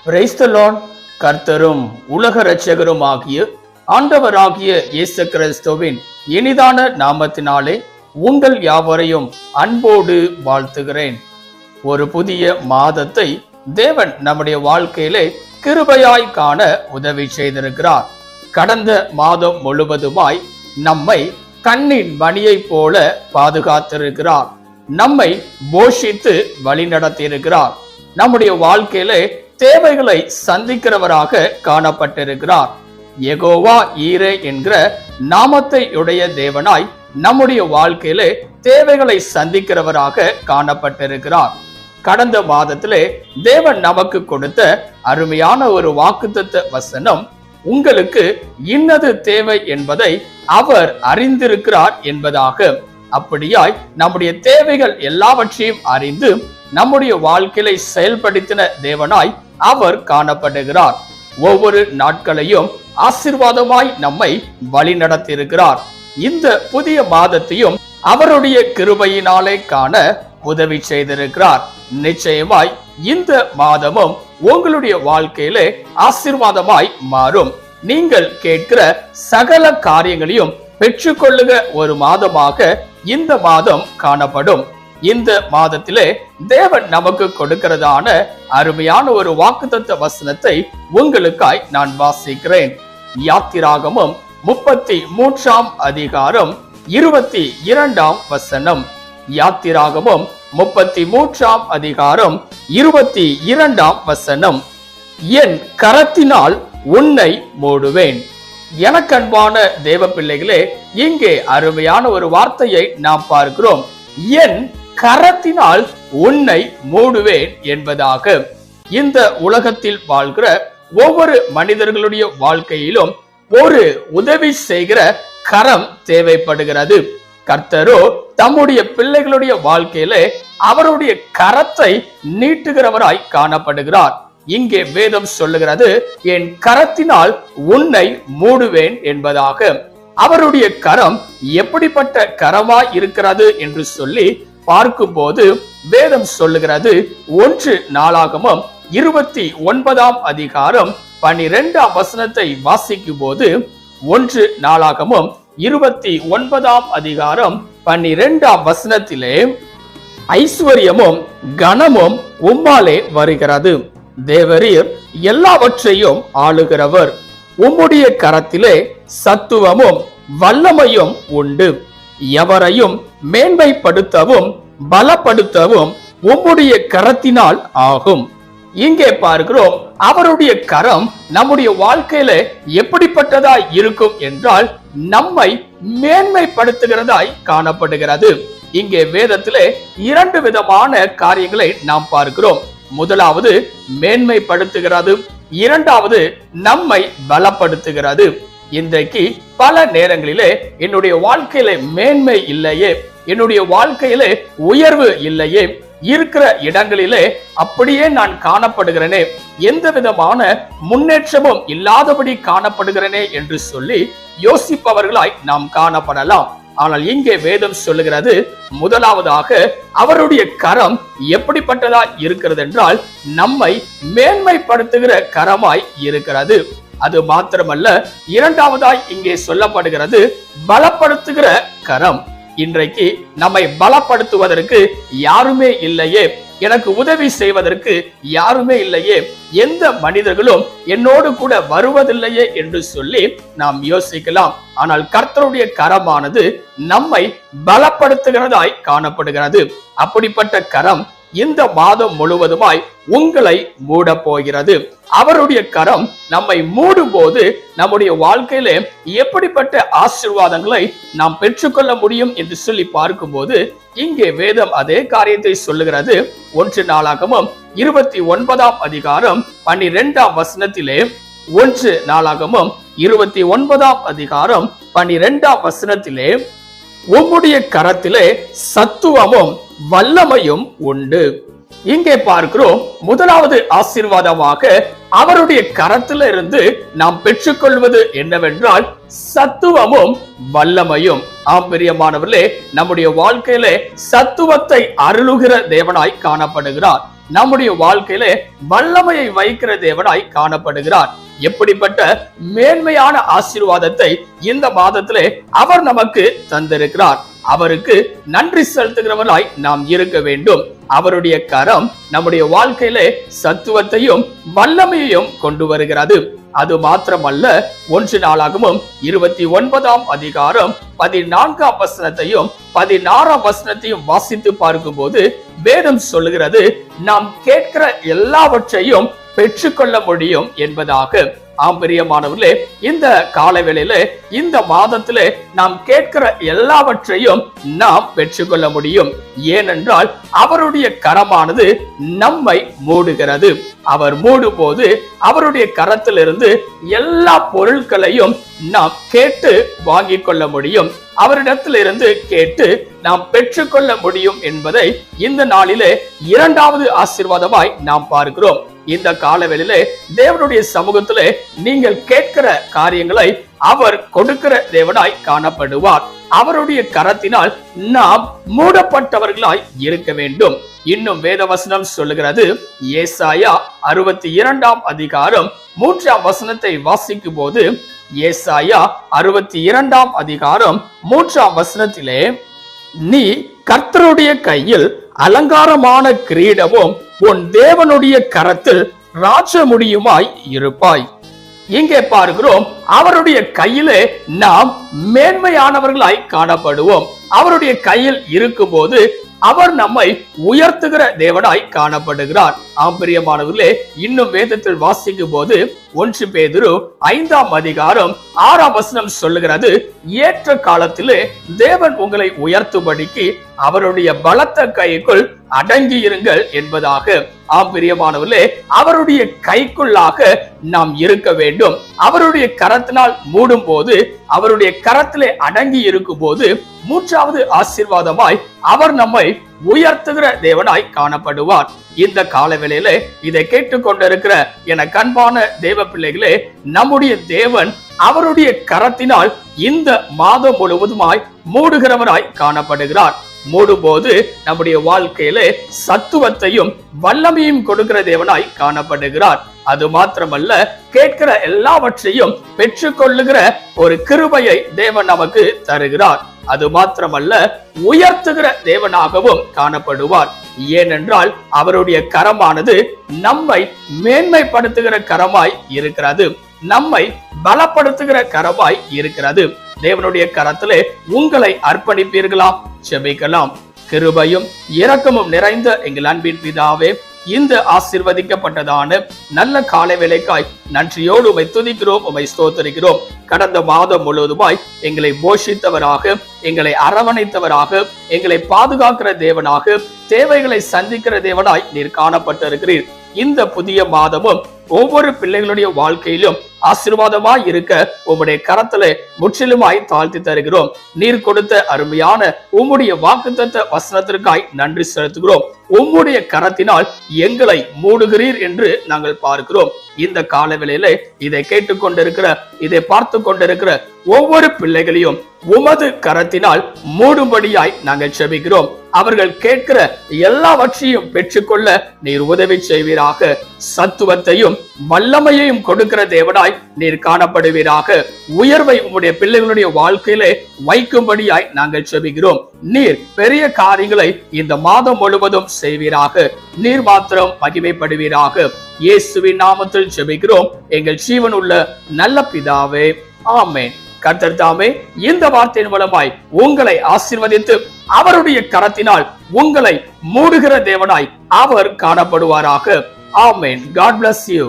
Praise the Lord. கர்த்தரும் உலக இரட்சகருமாகிய ஆண்டவராகிய இயேசு கிறிஸ்துவின் இனிதான நாமத்தினாலே உங்கள் யாவரையும் அன்போடு வாழ்த்துகிறேன். ஒரு புதிய மாதத்தை தேவன் நம்முடைய வாழ்க்கையிலே கிருபையாய் காண உதவி செய்திருக்கிறார். கடந்த மாதம் முழுவதுமாய் நம்மை கண்ணின் மணியை போல பாதுகாத்திருக்கிறார். நம்மை போஷித்து வழி நடத்தியிருக்கிறார். நம்முடைய வாழ்க்கையிலே தேவைகளை சந்திக்கிறவராக காணப்பட்டிருக்கிறார். யெகோவா ஈரே என்கிற நாமத்தை உடைய தேவனாய் நம்முடைய வாழ்க்கையிலே தேவைகளை சந்திக்கிறவராக காணப்பட்டிருக்கிறார். கடந்த மாதத்திலே தேவன் நமக்கு கொடுத்த அருமையான ஒரு வாக்குத்தத்த வசனம், உங்களுக்கு இன்னது தேவை என்பதை அவர் அறிந்திருக்கிறார் என்பதாக. அப்படியாய் நம்முடைய தேவைகள் எல்லாவற்றையும் அறிந்து நம்முடைய வாழ்க்கையை செயல்படுத்தின தேவனாய் அவர் காணப்படுகிறார். ஒவ்வொரு நாட்களையும் ஆசீர்வாதமாய் நம்மை வழி நடத்தியிருக்கிறார். இந்த புதிய மாதத்தையும் அவருடைய கிருபையினாலே காண உதவி செய்திருக்கிறார். நிச்சயமாய் இந்த மாதமும் உங்களுடைய வாழ்க்கையிலே ஆசீர்வாதமாய் மாறும். நீங்கள் கேட்கிற சகல காரியங்களையும் பெற்றுக்கொள்ளுக ஒரு மாதமாக இந்த மாதம் காணப்படும். இந்த மாதத்திலே தேவன் நமக்கு கொடுக்கிறதான அருமையான ஒரு வாக்குத்தத்த வசனத்தை உங்களுக்காய் நான் வாசிக்கிறேன். யாத்திராகமம் 33ஆம் அதிகாரம் 22ஆம் வசனம். யாத்திராகமம் 33ஆம் அதிகாரம் 22ஆம் வசனம். என் கரத்தினால் உன்னை மூடுவேன். எனக்கன்பான தேவ பிள்ளைகளே, இங்கே அருமையான ஒரு வார்த்தையை நாம் பார்க்கிறோம். என் கரத்தினால் உன்னை மூடுவேன் என்பதாக. இந்த உலகத்தில் வாழ்கிற ஒவ்வொரு மனிதர்களுடைய வாழ்க்கையிலும் ஒரு உதவி செய்கிற கரம் தேவைப்படுகிறது. கர்த்தரோ தம்முடைய பிள்ளைகளுடைய வாழ்க்கையிலே அவருடைய கரத்தை நீட்டுகிறவராய் காணப்படுகிறார். இங்கே வேதம் சொல்லுகிறது, என் கரத்தினால் உன்னை மூடுவேன் என்பதாக. அவருடைய கரம் எப்படிப்பட்ட கரமாய் இருக்கிறது என்று சொல்லி பார்க்கும்போது வேதம் சொல்லுகிறது, 1 நாளாகமம் 29ஆம் அதிகாரம் 12ஆம் வசனத்தை வாசிக்கும் போது, 1 நாளாகமம் 29ஆம் அதிகாரம் 12ஆம் வசனத்திலே, ஐஸ்வர்யமும் கனமும் உம்மாலே வருகிறது, தேவரீர் எல்லாவற்றையும் ஆளுகிறவர், உம்முடைய கரத்திலே சத்துவமும் வல்லமையும் உண்டு, எவரையும் மேன்மைப்படுத்தவும் பலப்படுத்தவும் உம்முடைய கரத்தினால் ஆகும். இங்கே பார்க்கிறோம், அவருடைய கரம் நம்முடைய வாழ்க்கையில எப்படிப்பட்டதாய் இருக்கும் என்றால் நம்மை மேன்மைப்படுத்துகிறதாய் காணப்படுகிறது. இங்கே வேதத்திலே 2 விதமான காரியங்களை நாம் பார்க்கிறோம். முதலாவது மேன்மைப்படுத்துகிறது, இரண்டாவது நம்மை பலப்படுத்துகிறது. இன்றைக்கு பல நேரங்களிலே என்னுடைய வாழ்க்கையில மேன்மை இல்லையே, என்னுடைய வாழ்க்கையிலே உயர்வு இல்லையே, இருக்கிற இடங்களிலே அப்படியே நான் காணப்படுகிறேனே, எந்த விதமான முன்னேற்றமும் இல்லாதபடி காணப்படுகிறேனே என்று சொல்லி யோசிப்பவர்களாய் நாம் காணப்படலாம். ஆனால் இங்கே வேதம் சொல்லுகிறது, முதலாவதாக அவருடைய கரம் எப்படிப்பட்டதா இருக்கிறது என்றால் நம்மை மேன்மைப்படுத்துகிற கரமாய் இருக்கிறது. அது மாத்திரமல்ல, இரண்டாவதாய் இங்கே சொல்லப்படுகிறது பலப்படுத்துகிற கரம். இன்றைக்கு நம்மை பலப்படுத்துவதற்கு யாருமே இல்லையே, எனக்கு உதவி செய்வதற்கு யாருமே இல்லையே, எந்த மனிதர்களும் என்னோடு கூட வருவதில்லையே என்று சொல்லி நாம் யோசிக்கலாம். ஆனால் கர்த்தருடைய கரமானது நம்மை பலப்படுத்துகிறதாய் காணப்படுகிறது. அப்படிப்பட்ட கரம் இந்த மாதம் முழுவதுமாய் உங்களை மூட போகிறது. அவருடைய கரம் நம்மை மூடும் போது நம்முடைய வாழ்க்கையில எப்படிப்பட்ட ஆசீர்வாதங்களை நாம் பெற்றுக்கொள்ள முடியும் என்று சொல்லி பார்க்கும்போது இங்கே வேதம் அதே காரியத்தை சொல்லுகிறது. 1 நாளாகமம் 29ஆம் அதிகாரம் 12ஆம் வசனத்திலே, 1 நாளாகமம் 29ஆம் அதிகாரம் 12ஆம் வசனத்திலே, உம்முடைய கரத்திலே சத்துவமும் வல்லமையும் உண்டு. இங்கே பார்க்கிறோம், முதலாவது ஆசீர்வாதமாக அவருடைய கரத்திலிருந்து நாம் பெற்றுக்கொள்வது என்னவென்றால் சத்துவமும் வல்லமையும். ஆம் பிரியமானவர்களே, நம்முடைய வாழ்க்கையிலே சத்துவத்தை அருளுகிற தேவனாய் காணப்படுகிறார். நம்முடைய வாழ்க்கையிலே வல்லமையை வைக்கிற தேவனாய் காணப்படுகிறார். எப்படிப்பட்ட மேன்மையான ஆசீர்வாதத்தை இந்த மாதத்திலே அவர் நமக்கு தந்திருக்கிறார். அவருக்கு நன்றி செலுத்துகிறவர்களாய் நாம் இருக்க வேண்டும். அவருடைய கரம் நம்முடைய வாழ்க்கையிலே சத்துவத்தையும் வல்லமையையும் கொண்டு வருகிறது. அது மாத்திரமல்ல, 1 நாளாகமும் 29ஆம் அதிகாரம் 14ஆம் வசனத்தையும் 16ஆம் வசனத்தையும் வாசித்து பார்க்கும் போது வேதம் சொல்லுகிறது, நாம் கேட்கிற எல்லாவற்றையும் பெற்றுக்கொள்ள முடியும் என்பதாக. பிரியமானவர்களே, இந்த காலவேளையிலே இந்த மாதத்திலே நாம் கேட்கிற எல்லாவற்றையும் நாம் பெற்றுக்கொள்ள முடியும். ஏனென்றால் அவருடைய கரமானது நம்மை மூடுகிறது. அவர் மூடும் போது அவருடைய கரத்திலிருந்து எல்லா பொருட்களையும் நாம் கேட்டு வாங்கிக் கொள்ள முடியும். அவரிடத்திலிருந்து கேட்டு நாம் பெற்றுக்கொள்ள முடியும் என்பதை இந்த நாளிலே 2வது ஆசீர்வாதமாய் நாம் பார்க்கிறோம். இந்த காலவெளியிலே தேவனுடைய சமூகத்திலே நீங்கள் கேட்கிற காரியங்களை அவர் கொடுக்கிற தேவனாய் காணப்படுவார். அவருடைய கரத்தினால் நாம் மூடப்பட்டவர்களாய் இருக்க வேண்டும். இன்னும் வேதவசனம் சொல்லுகிறது, ஏசாயா 62ஆம் அதிகாரம் 3ஆம் வசனத்தை வாசிக்கும் போது, ஏசாயா 62ஆம் அதிகாரம் 3ஆம் வசனத்திலே, நீ கர்த்தருடைய கையில் அலங்காரமான கிரீடமும் உன் தேவனுடைய கரத்தில் ராஜமுடியுமாய் இருப்பாய். இங்கே பார்க்கிறோம், அவருடைய கையிலே நாம் மேன்மையானவர்களாய் காணப்படுவோம். அவருடைய கையில் இருக்கும்போது அவர் நம்மை உயர்த்துகிற தேவனாய் காணப்படுகிறார். பிரியமானவர்களே, இன்னும் வேதத்தில் வாசிக்கும் போது 1 பேதுரு 5ஆம் அதிகாரம் 6ஆம் வசனம் சொல்லுகிறது, ஏற்ற காலத்திலே தேவன் உங்களை உயர்த்தும்படிக்கு அவருடைய பலத்த கைக்குள் அடங்கி இருங்கள் என்பதாக. பிரியமானவர்களே, அவருடைய கைக்குள்ளாக நாம் இருக்க வேண்டும். அவருடைய கரத்தினால் மூடும் போது, அவருடைய கரத்திலே அடங்கி இருக்கும் போது 3வது ஆசீர்வாதமாய் அவர் நம்மை உயர்த்துகிற தேவனாய் காணப்படுவார். இந்த காலவேளையிலே இதை கேட்டுக்கொண்டிருக்கிற என அன்பான தேவ பிள்ளைகளே, நம்முடைய தேவன் அவருடைய கரத்தினால் இந்த மாதம் முழுவதுமாய் மூடுகிறவராய் காணப்படுகிறார். மூடும்போது நம்முடைய வாழ்க்கையிலே சத்துவத்தையும் வல்லமையும் கொடுக்கிற தேவனாய் காணப்படுகிறார். அது மாத்திரமல்ல, கேட்கிற எல்லாவற்றையும் பெற்றுக்கொள்ளுகிற ஒரு கிருபையை தேவன் நமக்கு தருகிறார். அது மாத்திரமல்ல, உயர்த்துகிற தேவனாகவும் காணப்படுவார். ஏனென்றால் அவருடைய கரமானது நம்மை மேன்மைப்படுத்துகிற கரமாய் இருக்கிறது, நம்மை பலப்படுத்துகிற கரமாய் இருக்கிறது. தேவனுடைய கரத்திலே உங்களை அர்ப்பணிப்பீர்களா? செபிக்கலாம். கிருபையும் இரக்கமும் நிறைந்த எங்கள் அன்பின் பிதாவே, இந்த ஆசீர்வதிக்கப்பட்டதான நல்ல காலை வேளைக்காய் நன்றியோடு உம்மை துதிக்கிறோம், உம்மை ஸ்தோத்திரிக்கிறோம். கடந்த மாதம் முழுவதுமாய் எங்களை போஷித்தவராக, எங்களை அரவணைத்தவராக, எங்களை பாதுகாக்கிற தேவனாக, தேவைகளை சந்திக்கிற தேவனாய் நீர் காணப்பட்டிருக்கிறீர். இந்த புதிய மாதமும் ஒவ்வொரு பிள்ளைகளுடைய வாழ்க்கையிலும் ஆசீர்வாதமாய் இருக்க உம்முடைய கரத்திலே முற்றிலுமாய் தாழ்த்தி தருகிறோம். நீர் கொடுத்த அருமையான உம்முடைய வாக்குத்தத்த வசனத்திற்காய் நன்றி செலுத்துகிறோம். உம்முடைய கரத்தினால் எங்களை மூடுகிறீர் என்று நாங்கள் பார்க்கிறோம். இந்த காலவேளையிலே இதை கேட்டுக்கொண்டிருக்கிற, இதை பார்த்து கொண்டிருக்கிற ஒவ்வொரு பிள்ளைகளையும் உமது கரத்தினால் மூடும்படியாய் நாங்கள் செபிக்கிறோம். அவர்கள் கேட்கிற எல்லாவற்றையும் பெற்றுக்கொள்ள நீர் உதவி செய்வீராக. சத்துவத்தையும் வல்லமையையும் கொடுக்கிற தேவனாய் நீர் காணப்படுவீராக. உயர்வை உம்முடைய பிள்ளைகளுடைய வாழ்க்கையிலே வைக்கும்படியாய் நாங்கள் செபிக்கிறோம். நீர் பெரிய காரியங்களை இந்த மாதம் முழுவதும் செய்வீராக. நீர் மாத்திரம் மகிமைப்படுவீராக. இயேசுவின் நாமத்தில் செபிக்கிறோம் எங்கள் ஜீவன் உள்ள நல்ல பிதாவே, ஆமென். கர்த்தர் தாமே இந்த வார்த்தையின் மூலமாய் உங்களை ஆசீர்வதித்து அவருடைய கரத்தினால் உங்களை மூடுகிற தேவனாய் அவர் காணப்படுவாராக. ஆமென். God bless you.